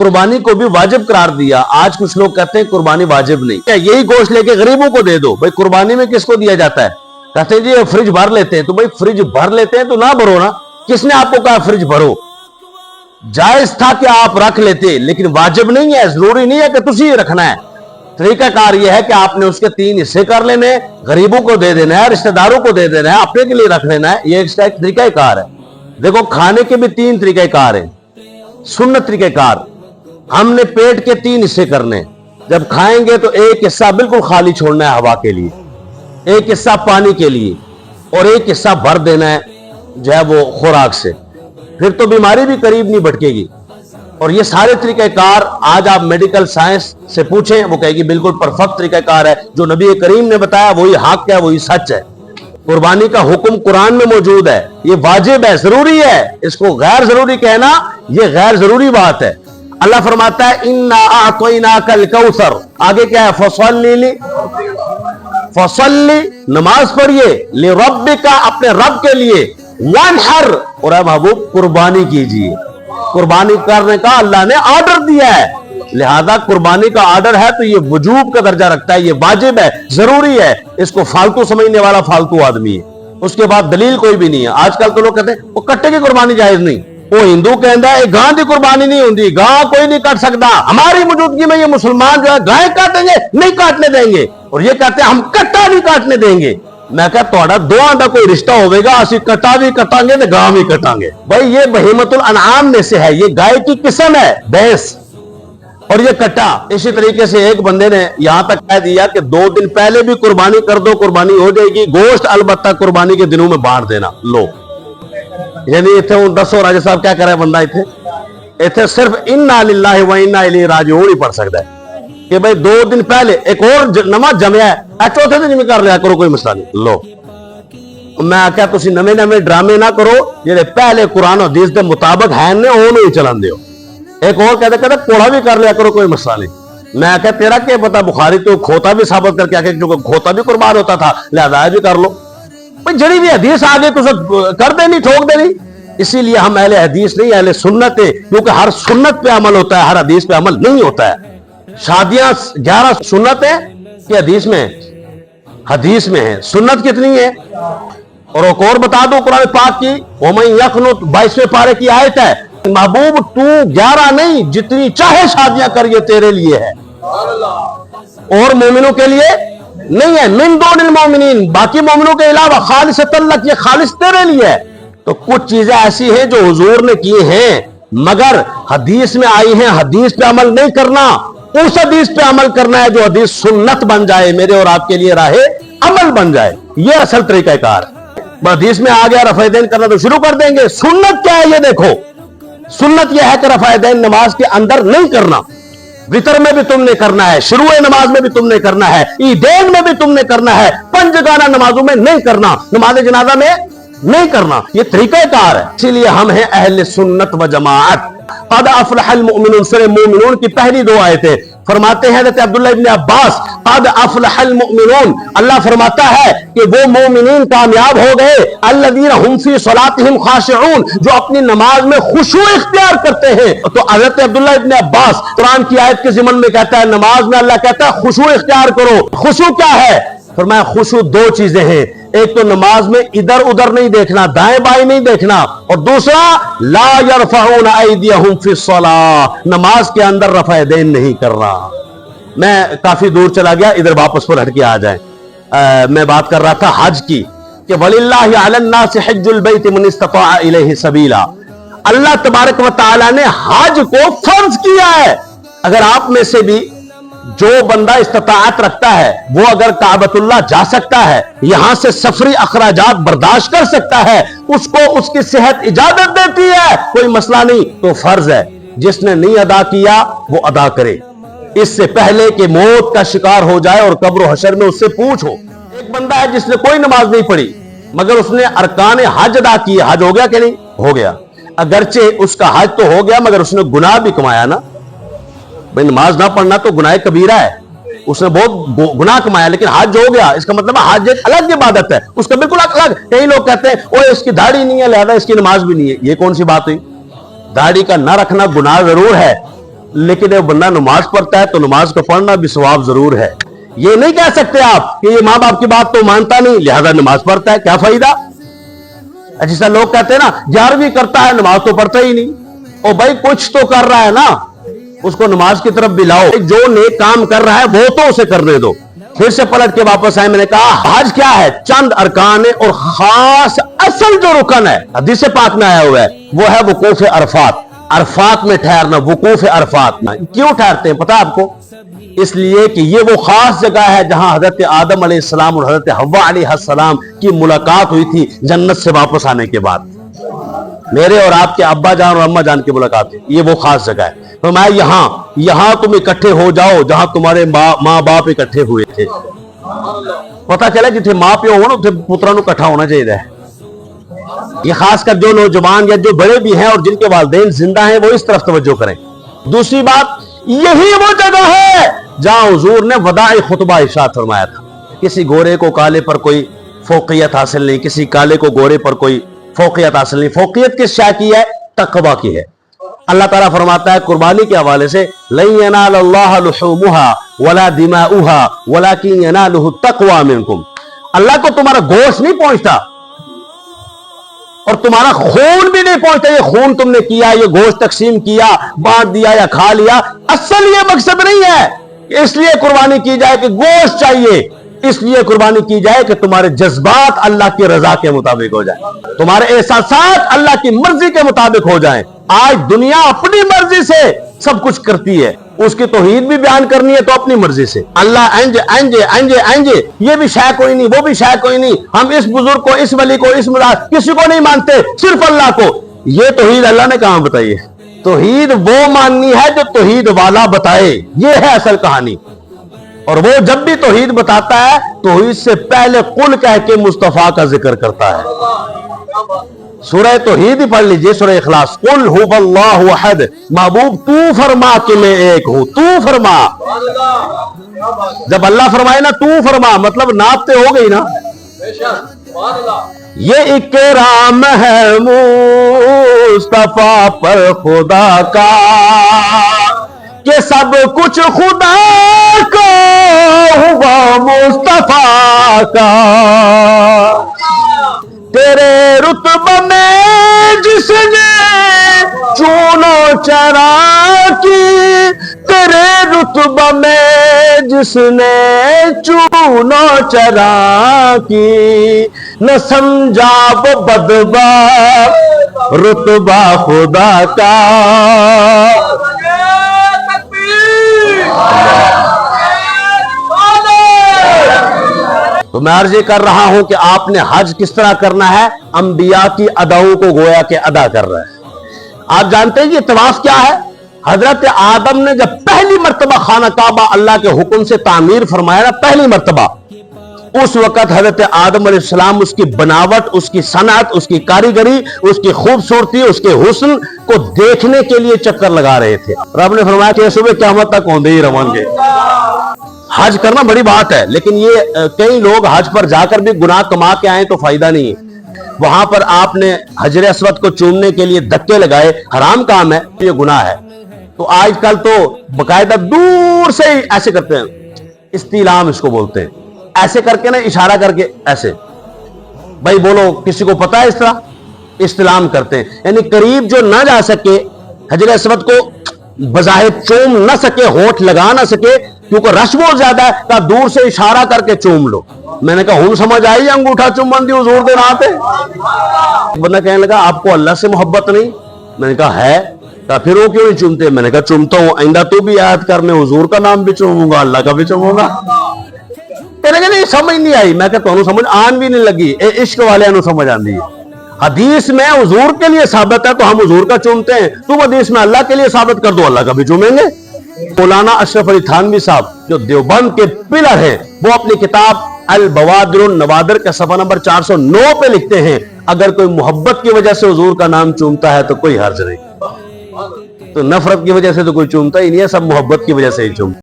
कुर्बानी को भी वाजिब करार दिया। आज कुछ लोग कहते हैं कुर्बानी वाजिब नहीं, क्या यही गोश्त लेके गरीबों को दे दो। भाई कुर्बानी में किसको दिया जाता है? कहते हैं जी ये फ्रिज भर लेते हैं। तो भाई फ्रिज भर लेते हैं तो ना भरो ना, किसने आपको कहा फ्रिज भरो? जायज था कि आप रख लेते, लेकिन वाजिब नहीं है, जरूरी नहीं है कि तुझे रखना है। तरीकाकार यह है कि आपने उसके 3 हिस्से कर लेने, गरीबों को दे देना है, रिश्तेदारों को दे देना है, अपने के लिए रख लेना है। ये एक तरीकाकार है। देखो खाने के भी 3 तरीकाकार हैं। सुन्नत तरीकाकार, हमने पेट के 3 हिस्से करने। जब खाएंगे तो एक हिस्सा बिल्कुल खाली छोड़ना है हवा के लिए, एक हिस्सा पानी के लिए, और एक हिस्सा भर देना है जो है वो खुराक से। फिर तो बीमारी भी करीब नहीं भटकेगी। और ये सारे तरीकाकार आज आप मेडिकल साइंस से पूछें, वो कहेगी बिल्कुल परफेक्ट तरीकाकार है। जो नबी करीम ने बताया वही हक है, वही सच है। कुर्बानी का हुक्म कुरान में मौजूद है, ये वाजिब है, जरूरी है। इसको गैर जरूरी कहना ये गैर जरूरी बात है। अल्लाह फरमाता है इन्ना अअतैनाकल कौसर, आगे क्या है? फसल्ली, नमाज पढ़िए, लिरब्बिका, अपने रब के लिए, वनहर, और महबूब कुर्बानी कीजिए। कुर्बानी करने का अल्लाह ने ऑर्डर दिया है, लिहाजा कुर्बानी का ऑर्डर है तो ये वजूब का दर्जा रखता है, ये वाजिब है, जरूरी है। इसको फालतू समझने वाला फालतू आदमी है, उसके बाद दलील कोई भी नहीं है। आजकल तो लोग कहते हैं वो कट्टे की कुर्बानी जायज नहीं। वो हिंदू कहता है गां की कुर्बानी नहीं होती, गां कोई नहीं काट सकता, हमारी मौजूदगी में ये मुसलमान जो है गाय काटेंगे, नहीं काटने देंगे। और ये कहते हैं हम कट्टा नहीं काटने देंगे। मैं कहा तोड़ा दोवां दा कोई रिश्ता होगा, असि कट्टा भी कटांगे तो गां भी कटांगे। भाई ये बहीमतुल अनआम में से है, ये गाय की किस्म है, भैंस, और ये कट्टा। इसी तरीके से एक बंदे ने यहां तक कह दिया कि 2 दिन पहले भी कुर्बानी कर दो, कुर्बानी हो जाएगी, गोश्त अलबत्ता कुर्बानी के दिनों में बांट देना। लो यानी इतने दसो राजा साहब क्या करे बंदा, इतने सिर्फ इन्ना लिल्लाहि व इन्ना इलैहि राजिऊन ही पढ़ सकता है कि भाई 2 दिन पहले एक और नमाज जमया है, चौथे दिन भी कर लिया करो, कोई मसला नहीं। लो मैं क्या तुसी नवे नवे ड्रामे ना करो, जेडे पहले कुरान हदीस के मुताबिक है ने ओनू ही चलन दियो। एक और कहते कोड़ा भी कर लिया करो, कोई मसला नहीं। मैं क्या तेरा क्या पता, बुखारी तो खोता भी साबित करके आके, क्योंकि खोता भी कुर्बान होता था, लिहाजा भी कर लो। जड़ी भी हदीस आगे तो कर देनी, ठोक देनी। इसीलिए हम अहले हदीस नहीं, अहले सुन्नत है, क्योंकि हर सुन्नत पे अमल होता है, हर हदीस पे अमल नहीं होता है। शादियां 11 सुन्नत है कि हदीस में? हदीस में है। सुन्नत कितनी है? और एक और बता दो कुरान पाक की, वमन यक़नुत 22वें पारे की आयत है, महबूब तू 11 नहीं, जितनी चाहे शादियां कर, ये तेरे लिए है और मोमिनों के लिए नहीं है। मिन दुनिल मोमिनीन, बाकी मोमिनों के अलावा, खालिसतन लक, ये खालिस तेरे लिए है। तो कुछ चीजें ऐसी हैं जो हुजूर ने किए हैं, मगर हदीस में आई हैं, हदीस पे अमल नहीं करना, उस हदीस पे अमल करना है जो हदीस सुन्नत बन जाए, मेरे और आपके लिए राहे अमल बन जाए। ये असल तरीकाकार। हदीस में आ गया रफ़ाएदैन करना तो शुरू कर देंगे। सुन्नत क्या है ये देखो, सुन्नत यह है कि रफ़ाएदैन नमाज के अंदर नहीं करना, वितर में भी तुमने करना है, शुरुए नमाज में भी तुमने करना है, ईदैन में भी तुमने करना है, पंजगाना नमाजों में नहीं करना, नमाज जनाजा में नहीं करना। ये तरीकाकार है। इसीलिए हम हैं अहले सुन्नत व जमाअत। क़द अफ़लहल मुमिनून, सूरह मुमिनून की पहली 2 आयतें फरमाते हैं हज़रत अब्दुल्लाह इब्न अब्बास, क़द अफ़लहल मुमिनून, अल्लाह फरमाता है कि वो मोमिनीन कामयाब हो गए, अल्लज़ीना हुम फ़ी सलातिहिम ख़ाशिऊन, जो अपनी नमाज में खुशू इख्तियार करते हैं। तो हज़रत अब्दुल्लाह इब्न अब्बास कुरान की आयत के ज़िमन में कहता है, नमाज में अल्लाह कहता है खुशू इख्तियार करो। खुशू क्या है? फरमाया खुशू 2 चीजें हैं, एक तो नमाज में इधर उधर नहीं देखना, दाएं बाएं नहीं देखना, और दूसरा ला यरफऊना अयदियहुम फिस्सलाह, नमाज के अंदर रफ़ाएदैन नहीं करना। मैं काफी दूर चला गया, इधर वापस पर हट के आ जाए। मैं बात कर रहा था हज की, कि वलिल्लाहि अलन्नासि हज्जुल बैत मन इस्तताअ इलैहि सबीला, अल्लाह तबारक व तआला ने हज को फर्ज किया है। अगर आप में से भी जो बंदा इस्तिताअत रखता है, वो अगर काबतुल्लाह जा सकता है, यहां से सफरी अखराजात बर्दाश्त कर सकता है, उसको उसकी सेहत इजाजत देती है, कोई मसला नहीं, तो फर्ज है। जिसने नहीं अदा किया वो अदा करे, इससे पहले कि मौत का शिकार हो जाए और कब्र हशर में उससे पूछो। एक बंदा है जिसने कोई नमाज नहीं पढ़ी, मगर उसने अरकान हज अदा किए, हज हो गया कि नहीं? हो गया। अगरचे उसका हज तो हो गया, मगर उसने गुनाह भी कमाया ना। भाई नमाज ना पढ़ना तो गुनाह कबीरा है, उसने बहुत गुनाह कमाया, लेकिन हज हो गया, इसका मतलब हज एक अलग इबादत है, उसका बिल्कुल अलग। कई लोग कहते हैं ओए इसकी दाढ़ी नहीं है लिहाजा इसकी नमाज भी नहीं है। ये कौन सी बात हुई? दाढ़ी का ना रखना गुनाह जरूर है, لیکن جب بندہ نماز پڑھتا ہے تو نماز کو پڑھنا بھی ثواب ضرور ہے. یہ نہیں کہہ سکتے آپ کہ یہ ماں باپ کی بات تو مانتا نہیں لہذا نماز پڑھتا ہے, کیا فائدہ. جس طرح لوگ کہتے ہیں نا 11ویں کرتا ہے نماز تو پڑھتا ہی نہیں. او بھائی کچھ تو کر رہا ہے نا, اس کو نماز کی طرف بھی لاؤ. جو نیک کام کر رہا ہے وہ تو اسے کرنے دو. پھر سے پلٹ کے واپس آئے, میں نے کہا حج کیا ہے, چند ارکان اور خاص اصل جو رکن ہے حدیث پاک میں آیا ہوا ہے وہ ہے وقوف عرفات. عرفات میں ٹھہرنا, وقوف عرفات میں. کیوں ٹھہرتے ہیں پتا آپ کو؟ اس لیے کہ یہ وہ خاص جگہ ہے جہاں حضرت آدم علیہ السلام اور حضرت حوا علیہ السلام کی ملاقات ہوئی تھی جنت سے واپس آنے کے بعد. میرے اور آپ کے ابا جان اور اما جان کی ملاقات ہوئی, یہ وہ خاص جگہ ہے. تو میں یہاں تم اکٹھے ہو جاؤ جہاں تمہارے ماں باپ اکٹھے ہوئے تھے. پتا چلا جتنے ماں پیو ہو نا اتنے پتروں کو اکٹھا ہونا چاہیے. یہ خاص کر جو نوجوان یا جو بڑے بھی ہیں اور جن کے والدین زندہ ہیں وہ اس طرف توجہ کریں. دوسری بات, یہی وہ جگہ ہے جہاں حضور نے وداعی خطبہ ارشاد فرمایا تھا. کسی گورے کو کالے پر کوئی فوقیت حاصل نہیں, کسی کالے کو گورے پر کوئی فوقیت حاصل نہیں. فوقیت کس شے کی ہے؟ تقوی کی ہے. اللہ تعالیٰ فرماتا ہے قربانی کے حوالے سے لن ینال اللہ لحومها ولا دماؤها ولکن ینالہ التقوی منکم. اللہ کو تمہارا گوشت نہیں پہنچتا اور تمہارا خون بھی نہیں پہنچتا. یہ خون تم نے کیا, یہ گوشت تقسیم کیا, بانٹ دیا یا کھا لیا, اصل یہ مقصد نہیں ہے. اس لیے قربانی کی جائے کہ گوشت چاہیے, اس لیے قربانی کی جائے کہ تمہارے جذبات اللہ کی رضا کے مطابق ہو جائیں, تمہارے احساسات اللہ کی مرضی کے مطابق ہو جائیں. آج دنیا اپنی مرضی سے سب کچھ کرتی ہے, اس کی توحید بھی بیان کرنی ہے تو اپنی مرضی سے. اللہ انجے یہ بھی شے کوئی نہیں, وہ بھی شے کوئی نہیں, ہم اس بزرگ کو, اس ولی کو, اس مراد کسی کو نہیں مانتے, صرف اللہ کو. یہ توحید اللہ نے کہاں بتائی ہے؟ توحید وہ ماننی ہے جو توحید والا بتائے, یہ ہے اصل کہانی. اور وہ جب بھی توحید بتاتا ہے توحید سے پہلے قل کہہ کے مصطفیٰ کا ذکر کرتا ہے. سورہ توحید ہی پڑھ لیجئے, سورہ اخلاص. قل هو اللہ احد, محبوب تو فرما کہ میں ایک ہوں, تو فرما. جب اللہ فرمائے نا تو فرما, مطلب ناپتے ہو گئی نا. یہ اکرام ہے مصطفیٰ پر خدا کا کہ سب کچھ خدا کا ہوا مصطفیٰ کا. تیرے رتبہ میں جس نے چون و چرا کی, تیرے رتبہ میں جس نے چون و چرا کی, نہ سمجھا وہ بدبا رتبہ خدا کا. تو میں عرض یہ کر رہا ہوں کہ آپ نے حج کس طرح کرنا ہے, انبیاء کی اداؤں کو گویا کہ ادا کر رہا ہے. آپ جانتے ہیں کہ طواف کیا ہے؟ حضرت آدم نے جب پہلی مرتبہ خانہ کعبہ اللہ کے حکم سے تعمیر فرمایا نا, پہلی مرتبہ, اس وقت حضرت آدم علیہ السلام اس کی بناوٹ, اس کی صنعت, اس کی کاریگری, اس کی خوبصورتی, اس کے حسن کو دیکھنے کے لیے چکر لگا رہے تھے. رب نے فرمایا کہ صبح قیامت تک ہوندے ہی رہن گے. حج کرنا بڑی بات ہے, لیکن یہ کئی لوگ حج پر جا کر بھی گناہ کما کے آئیں تو فائدہ نہیں ہے. وہاں پر آپ نے حجر اسود کو چومنے کے لیے دھکے لگائے, حرام کام ہے, یہ گناہ ہے. تو آج کل تو باقاعدہ دور سے ہی ایسے کرتے ہیں, استعلام اس کو بولتے ہیں, ایسے کر کے نا اشارہ کر کے ایسے, بھائی بولو کسی کو پتا ہے اس طرح استعلام کرتے ہیں. یعنی قریب جو نہ جا سکے, حجر اسود کو بظاہر چوم نہ سکے, ہونٹ لگا نہ سکے کیونکہ رش بہت زیادہ ہے, تو دور سے اشارہ کر کے چوم لو. میں نے کہا ہوں سمجھ آئی انگوٹھا چومن دی حضور دے نام پہ. بندہ کہنے لگا آپ کو اللہ سے محبت نہیں؟ میں نے کہا ہے. کہا پھر وہ کیوں نہیں چومتے؟ میں نے کہا چومتا ہوں, آئندہ تو بھی یاد کر, میں حضور کا نام بھی چوموں گا, اللہ کا بھی چوموں گا. کہنے لگا نہیں سمجھ نہیں آئی. میں کہتا ہوں سمجھ آن بھی نہیں لگی, اے عشق والے انہوں سمجھ آندی ہے. حدیث میں حضور کے لیے ثابت ہے تو ہم حضور کا چومتے ہیں, تم حدیث میں اللہ کے لیے ثابت کر دو, اللہ کا بھی چومیں گے. مولانا اشرف علی تھانوی صاحب جو دیوبند کے پلر ہیں, وہ اپنی کتاب البوادر النوادر کا صفحہ نمبر 409 پہ لکھتے ہیں اگر کوئی محبت کی وجہ سے حضور کا نام چومتا ہے تو کوئی حرج نہیں, تو نفرت کی وجہ سے تو کوئی چومتا ہی نہیں ہے, سب محبت کی وجہ سے ہی چومتا.